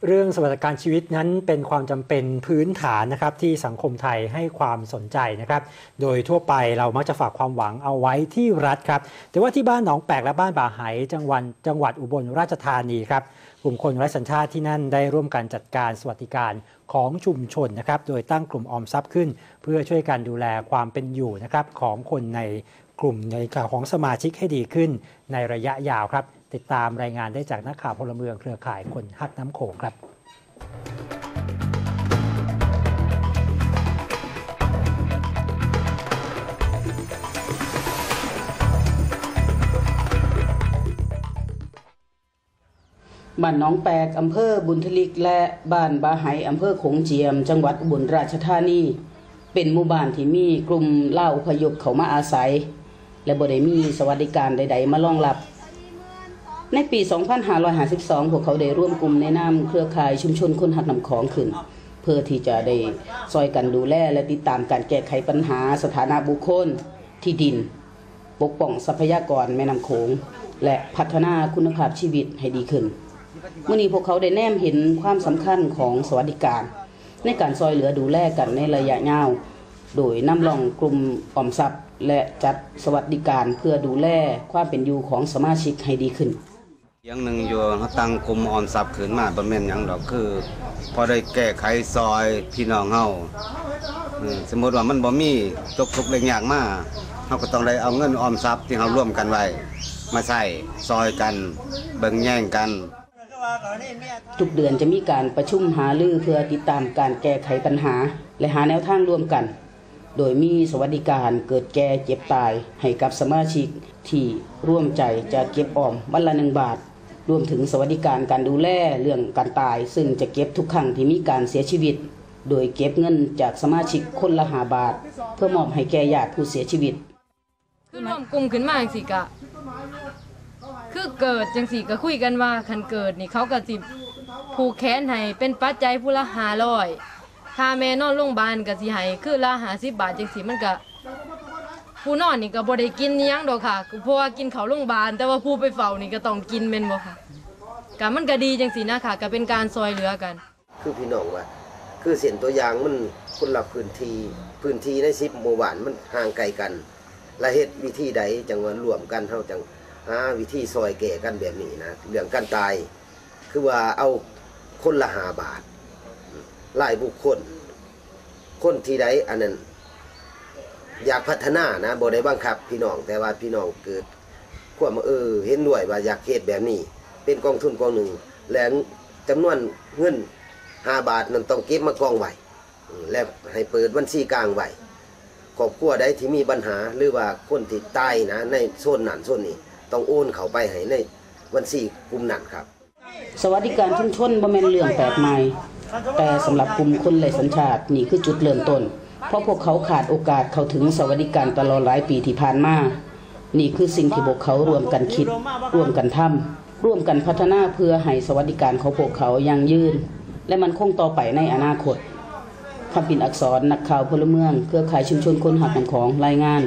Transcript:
เรื่องสวัสดิการชีวิตนั้นเป็นความจำเป็นพื้นฐานนะครับที่สังคมไทยให้ความสนใจนะครับโดยทั่วไปเรามักจะฝากความหวังเอาไว้ที่รัฐครับแต่ว่าที่บ้านหนองแปกและบ้านป่าไหจังหวัดอุบลราชธานีครับกลุ่มคนไร้สัญชาติที่นั่นได้ร่วมกันจัดการสวัสดิการของชุมชนนะครับโดยตั้งกลุ่มออมทรัพย์ขึ้นเพื่อช่วยกันดูแลความเป็นอยู่นะครับของคนในกลุ่มในของสมาชิกให้ดีขึ้นในระยะยาวครับติดตามรายงานได้จากนักข่าวพลเมืองเครือข่ายคนฮักน้ำโขงครับบ้านหนองแปกอำเภอบุญทลิกและบ้านบาไหอำเภอโขงเจียมจังหวัดอุบลราชธานีเป็นหมู่บ้านที่มีกลุ่มลาวอพยพเข้ามาอาศัยและบ่ได้มีสวัสดิการใดๆมารองรับในปี 2552 พวกเขาได้ร่วมกลุ่มในนามเครือข่ายชุมชนคนหักน้ำของขึ้นเพื่อที่จะได้ช่วยกันดูแลและติดตามการแก้ไขปัญหาสถานะบุคคลที่ดินปกป้องทรัพยากรแม่น้ำโขงและพัฒนาคุณภาพชีวิตให้ดีขึ้นเมื่อนี้พวกเขาได้แนมเห็นความสำคัญของสวัสดิการในการช่วยเหลือดูแลกันในระยะยาวโดยนำร่องกลุ่มออมทรัพย์และจัดสวัสดิการเพื่อดูแลความเป็นอยู่ของสมาชิกให้ดีขึ้นอย่างหนึ่งอยู่เขาตั้งกลุ่มออมทรัพย์ขึ้นมาบ่แม่นหยังดอกคือพอได้แก้ไขซอยพี่น้องเฮาสมมติว่ามันบ่มีตกทุกข์ได้ยากมาเฮาก็ต้องได้เอาเงินออมทรัพย์ที่เฮาร่วมกันไว้มาใช้ซอยกันเบิ่งแย่งกันทุกเดือนจะมีการประชุมหารือเพื่อติดตามการแก้ไขปัญหาและหาแนวทางร่วมกันโดยมีสวัสดิการเกิดแก่เจ็บตายให้กับสมาชิกที่ร่วมใจจะเก็บออมวันละ1 บาทรวมถึงสวัสดิการการดูแลเรื่องการตายซึ่งจะเก็บทุกครั้งที่มีการเสียชีวิตโดยเก็บเงินจากสมาชิกคนละ5 บาทเพื่อมอบให้แก่ญาติผู้เสียชีวิตคือรวมกลุ่มขึ้นมาจังซี่ก็คือเกิดจังซี่ก็คุยกันว่าคันเกิดนี่เขาก็สิผูกแขนให้เป็นปัจจัยผู้ละ500ถ้าแม่นอนโรงพยาบาลก็สิให้คือละ50 บาทจังซี่มันก็ผู้นอนนี่ก็บ่ได้กินหยังดอกค่ะเพราะว่ากินข้าวโรงพยาบาลแต่ว่าผู้ไปเฝ้านี่ก็ต้องกินแม่นบ่ค่ะก็มันก็ดีจังซี่นะค่ะก็เป็นการช่วยเหลือกันคือพี่น้องว่าคือเส้นตัวอย่างมันคนละพื้นที่ใน10หมู่บ้านมันห่างไกลกันและเฮ็ดวิธีใดจังว่ารวมกันเฮาจังหาวิธีซอยแก้กันแบบนี้นะเรื่องการตายคือว่าเอาคนละ5 บาทหลายบุคคลคนที่ใดอันนั้นอยากพัฒนานะบ่ได้บังคับพี่น้องแต่ว่าพี่น้องเกิดความเห็นด้วยว่าอยากเฮ็ดแบบนี้เป็นกองทุนกองหนึ่งและจำนวนเงิน5 บาทนั้นต้องเก็บมากองไว้และให้เปิดบัญชีกลางไว้ครอบครัวใดที่มีปัญหาหรือว่าคนที่ตายนะในโซนนั้นโซนนี้ต้องโอนเข้าไปให้ในบัญชีกลุ่มนั้นครับสวัสดิการชุมชนบ่แม่นเรื่องแปลกใหม่แต่สำหรับกลุ่มคนไร้สัญชาตินี่คือจุดเริ่มต้นเพราะพวกเขาขาดโอกาสเข้าถึงสวัสดิการตลอดหลายปีที่ผ่านมานี่คือสิ่งที่พวกเขาร่วมกันคิดร่วมกันทำร่วมกันพัฒนาเพื่อให้สวัสดิการของพวกเขายั่งยืนและมันคงต่อไปในอนาคตคำปิ่นอักษรนักข่าวพลเมืองเครือข่ายชุมชนคนหักน้ำของรายงาน